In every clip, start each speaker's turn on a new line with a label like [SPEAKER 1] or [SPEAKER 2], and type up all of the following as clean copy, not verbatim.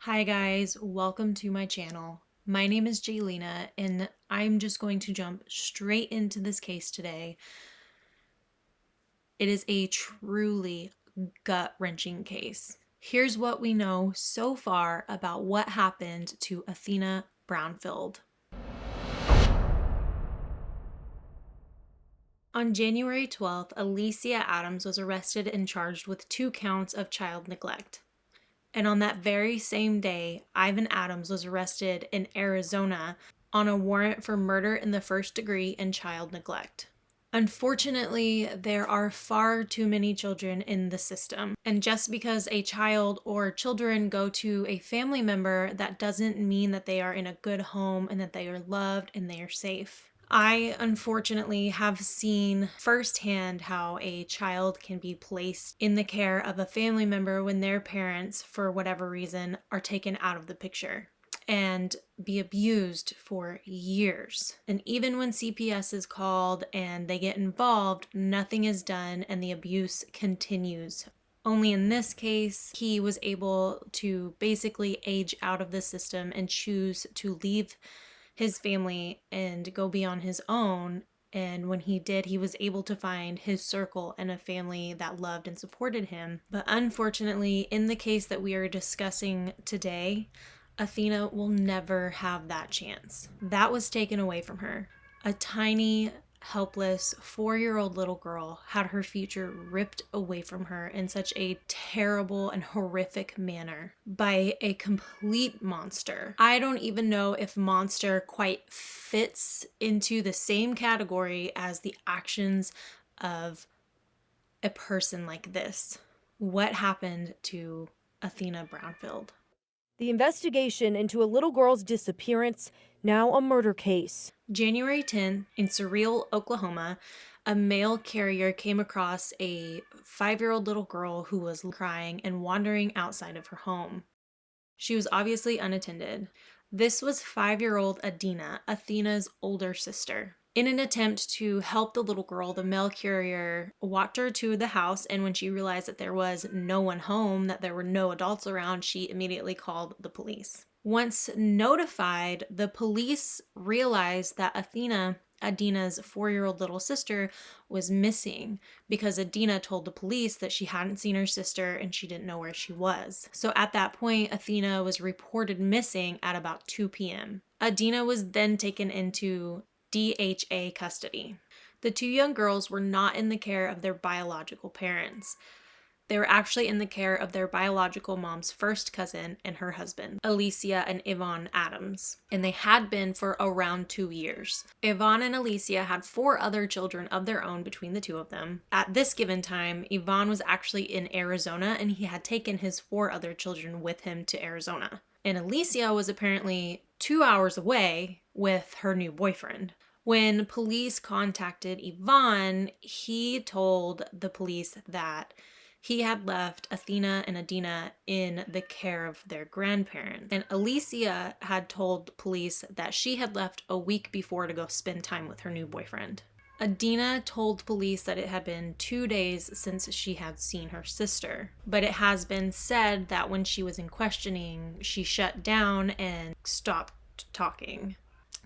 [SPEAKER 1] Hi guys, welcome to my channel. My name is Jaylena and I'm just going to jump straight into this case today. It is a truly gut-wrenching case. Here's what we know so far about what happened to Athena Brownfield. On January 12th, Alicia Adams was arrested and charged with 2 counts of child neglect. And on that very same day, Ivan Adams was arrested in Arizona on a warrant for murder in the first degree and child neglect. Unfortunately, there are far too many children in the system. And just because a child or children go to a family member, that doesn't mean that they are in a good home and that they are loved and they are safe. I unfortunately have seen firsthand how a child can be placed in the care of a family member when their parents, for whatever reason, are taken out of the picture and be abused for years. And even when CPS is called and they get involved, nothing is done and the abuse continues. Only in this case, he was able to basically age out of the system and choose to leave his family and go be on his own. And when he did, he was able to find his circle and a family that loved and supported him. But unfortunately, in the case that we are discussing today, Athena will never have that chance. That was taken away from her. A tiny, helpless 4-year-old little girl had her future ripped away from her in such a terrible and horrific manner by a complete monster. I don't even know if monster quite fits into the same category as the actions of a person like this. What happened to Athena Brownfield?
[SPEAKER 2] The investigation into a little girl's disappearance, now a murder case.
[SPEAKER 1] January 10th, in Surreal, Oklahoma, a mail carrier came across a 5-year-old little girl who was crying and wandering outside of her home. She was obviously unattended. This was 5-year-old Adina, Athena's older sister. In an attempt to help the little girl, the mail carrier walked her to the house, and when she realized that there was no one home, that there were no adults around, she immediately called the police. Once notified, the police realized that Adina's 4-year-old little sister, was missing because Adina told the police that she hadn't seen her sister and she didn't know where she was. So at that point, Athena was reported missing at about 2 p.m. Adina was then taken into DHA custody. The 2 young girls were not in the care of their biological parents. They were actually in the care of their biological mom's first cousin and her husband, Alicia and Yvonne Adams, and they had been for around 2 years. Yvonne and Alicia had 4 other children of their own between the two of them. At this given time, Yvonne was actually in Arizona and he had taken his 4 other children with him to Arizona. And Alicia was apparently 2 hours away with her new boyfriend. When police contacted Yvonne, he told the police that he had left Athena and Adina in the care of their grandparents. And Alicia had told police that she had left a week before to go spend time with her new boyfriend. Adina told police that it had been 2 days since she had seen her sister, but it has been said that when she was in questioning, she shut down and stopped talking.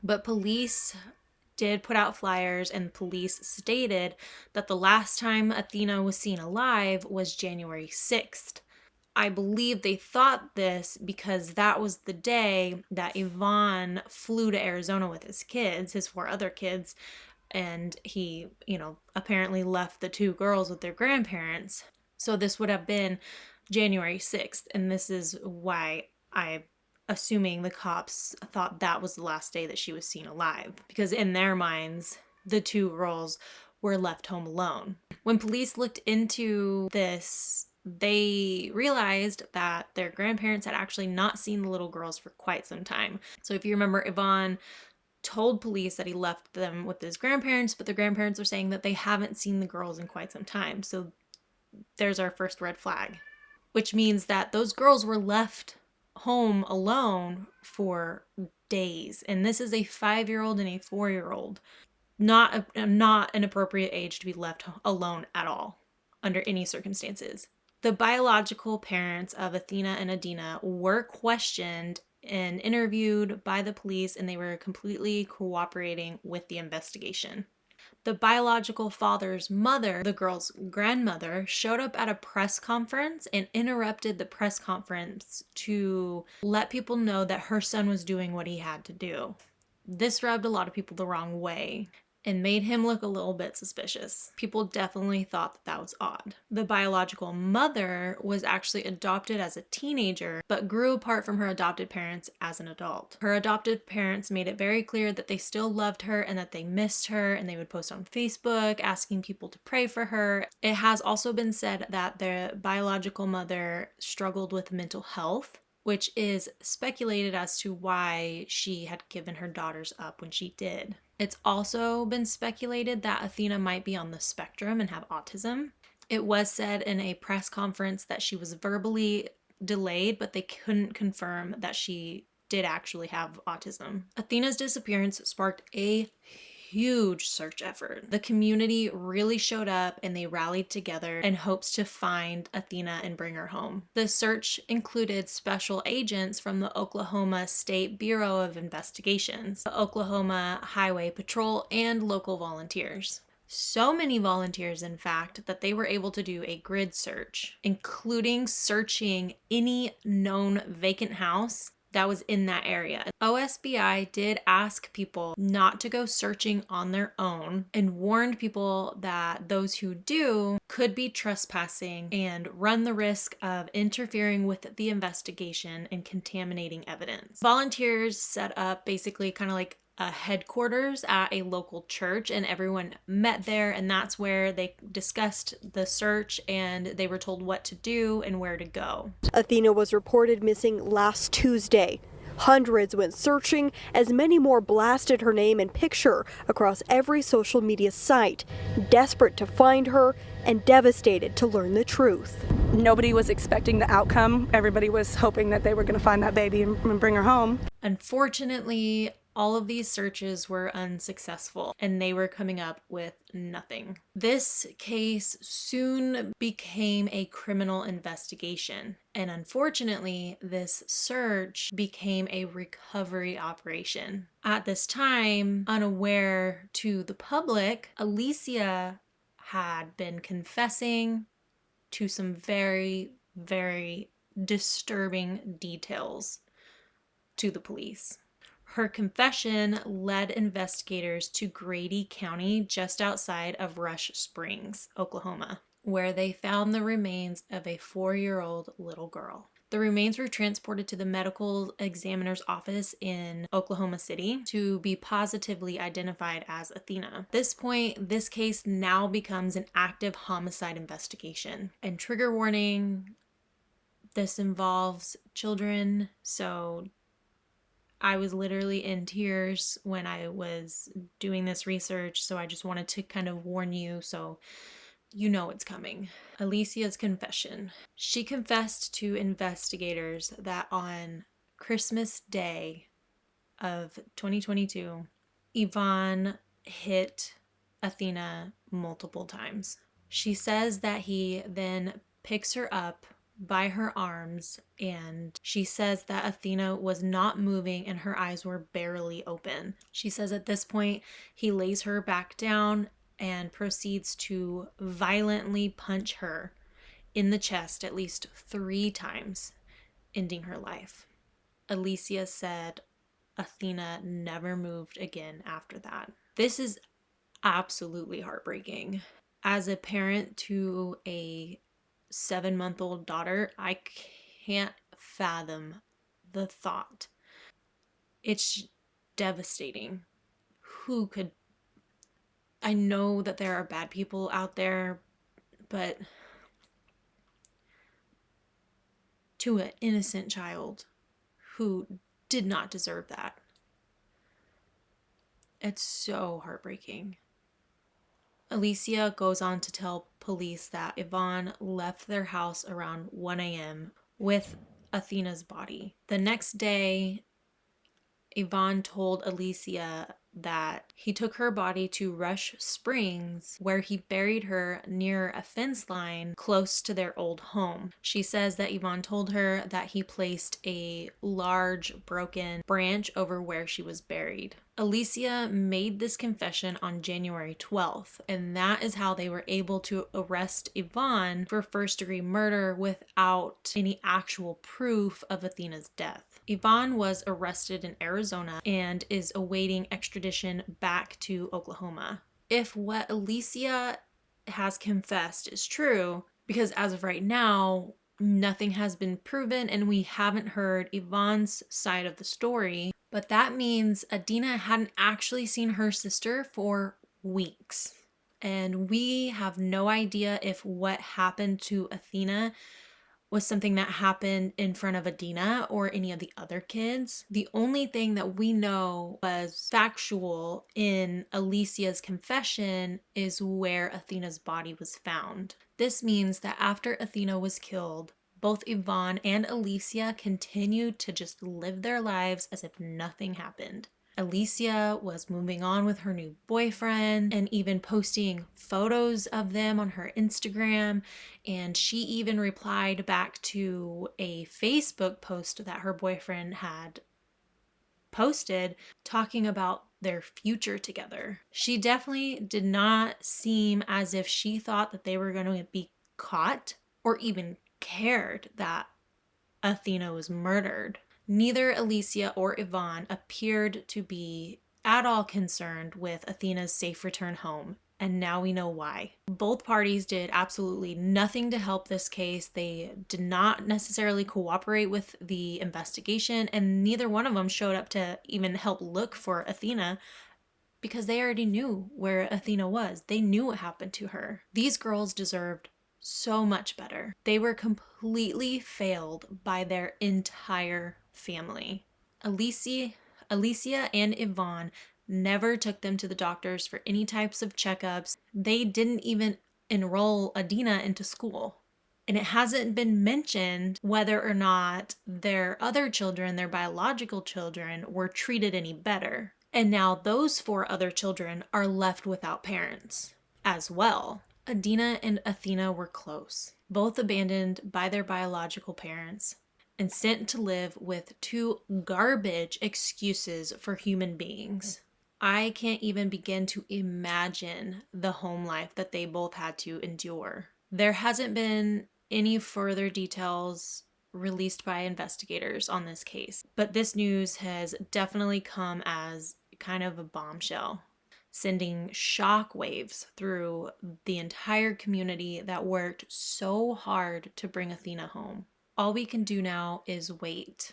[SPEAKER 1] But police did put out flyers, and police stated that the last time Athena was seen alive was January 6th. I believe they thought this because that was the day that Yvonne flew to Arizona with his kids, his 4 other kids, and he, apparently left the 2 girls with their grandparents. So this would have been January 6th, and this is why I assuming the cops thought that was the last day that she was seen alive, because in their minds, the 2 girls were left home alone. When police looked into this, they realized that their grandparents had actually not seen the little girls for quite some time. So if you remember, Yvonne told police that he left them with his grandparents, but the grandparents are saying that they haven't seen the girls in quite some time. So there's our first red flag, which means that those girls were left home alone for days. And this is a 5-year-old and a 4-year-old. Not an appropriate age to be left alone at all under any circumstances. The biological parents of Athena and Adina were questioned and interviewed by the police, and they were completely cooperating with the investigation. The biological father's mother, the girl's grandmother, showed up at a press conference and interrupted the press conference to let people know that her son was doing what he had to do. This rubbed a lot of people the wrong way and made him look a little bit suspicious. People definitely thought that that was odd. The biological mother was actually adopted as a teenager, but grew apart from her adopted parents as an adult. Her adopted parents made it very clear that they still loved her and that they missed her, and they would post on Facebook asking people to pray for her. It has also been said that the biological mother struggled with mental health, which is speculated as to why she had given her daughters up when she did. It's also been speculated that Athena might be on the spectrum and have autism. It was said in a press conference that she was verbally delayed, but they couldn't confirm that she did actually have autism. Athena's disappearance sparked a huge search effort. The community really showed up and they rallied together in hopes to find Athena and bring her home. The search included special agents from the Oklahoma State Bureau of Investigations, the Oklahoma Highway Patrol, and local volunteers. So many volunteers, in fact, that they were able to do a grid search, including searching any known vacant house that was in that area. OSBI did ask people not to go searching on their own and warned people that those who do could be trespassing and run the risk of interfering with the investigation and contaminating evidence. Volunteers set up basically kind of like a headquarters at a local church, and everyone met there, and that's where they discussed the search and they were told what to do and where to go.
[SPEAKER 3] Athena was reported missing last Tuesday. Hundreds went searching as many more blasted her name and picture across every social media site, desperate to find her and devastated to learn the truth.
[SPEAKER 4] Nobody was expecting the outcome. Everybody was hoping that they were going to find that baby and bring her home.
[SPEAKER 1] Unfortunately, all of these searches were unsuccessful and they were coming up with nothing. This case soon became a criminal investigation, and unfortunately, this search became a recovery operation. At this time, unaware to the public, Alicia had been confessing to some very, very disturbing details to the police. Her confession led investigators to Grady County, just outside of Rush Springs, Oklahoma, where they found the remains of a 4-year-old little girl. The remains were transported to the medical examiner's office in Oklahoma City to be positively identified as Athena. At this point, this case now becomes an active homicide investigation. And trigger warning, this involves children, so I was literally in tears when I was doing this research, so I just wanted to kind of warn you so you know it's coming. Alicia's confession. She confessed to investigators that on Christmas Day of 2022, Yvonne hit Athena multiple times. She says that he then picks her up by her arms, and she says that Athena was not moving and her eyes were barely open. She says at this point he lays her back down and proceeds to violently punch her in the chest at least 3 times, ending her life. Alicia said Athena never moved again after that. This is absolutely heartbreaking. As a parent to a 7-month-old daughter, I can't fathom the thought. It's devastating. Who could? I know that there are bad people out there, but to an innocent child who did not deserve that. It's so heartbreaking. Alicia goes on to tell police that Yvonne left their house around 1 a.m. with Athena's body. The next day, Yvonne told Alicia that He took her body to Rush Springs, where he buried her near a fence line close to their old home. She says that Yvonne told her that he placed a large broken branch over where she was buried. Alicia made this confession on January 12th, and that is how they were able to arrest Yvonne for first-degree murder without any actual proof of Athena's death. Yvonne was arrested in Arizona and is awaiting extradition back to Oklahoma. If what Alicia has confessed is true, because as of right now, nothing has been proven and we haven't heard Yvonne's side of the story, but that means Athena hadn't actually seen her sister for weeks. And we have no idea if what happened to Athena was something that happened in front of Athena or any of the other kids. The only thing that we know was factual in Alicia's confession is where Athena's body was found. This means that after Athena was killed, both Yvonne and Alicia continued to just live their lives as if nothing happened. Alicia was moving on with her new boyfriend and even posting photos of them on her Instagram. And she even replied back to a Facebook post that her boyfriend had posted talking about their future together. She definitely did not seem as if she thought that they were going to be caught or even cared that Athena was murdered. Neither Alicia or Yvonne appeared to be at all concerned with Athena's safe return home, and now we know why. Both parties did absolutely nothing to help this case. They did not necessarily cooperate with the investigation, and neither one of them showed up to even help look for Athena because they already knew where Athena was. They knew what happened to her. These girls deserved so much better. They were completely failed by their entire family. Alicia and Yvonne never took them to the doctors for any types of checkups. They didn't even enroll Athena into school. And it hasn't been mentioned whether or not their other children, their biological children, were treated any better. And now those 4 other children are left without parents as well. Athena and Athena were close, both abandoned by their biological parents and sent to live with 2 garbage excuses for human beings. I can't even begin to imagine the home life that they both had to endure. There hasn't been any further details released by investigators on this case, but this news has definitely come as kind of a bombshell, sending shockwaves through the entire community that worked so hard to bring Athena home. All we can do now is wait.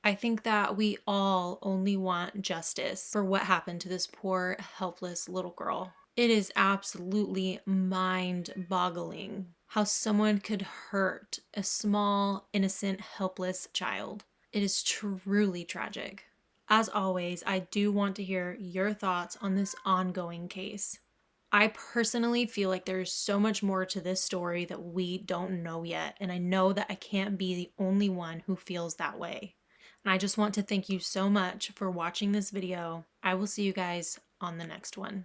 [SPEAKER 1] I think that we all only want justice for what happened to this poor, helpless little girl. It is absolutely mind-boggling how someone could hurt a small, innocent, helpless child. It is truly tragic. As always, I do want to hear your thoughts on this ongoing case. I personally feel like there's so much more to this story that we don't know yet, and I know that I can't be the only one who feels that way. And I just want to thank you so much for watching this video. I will see you guys on the next one.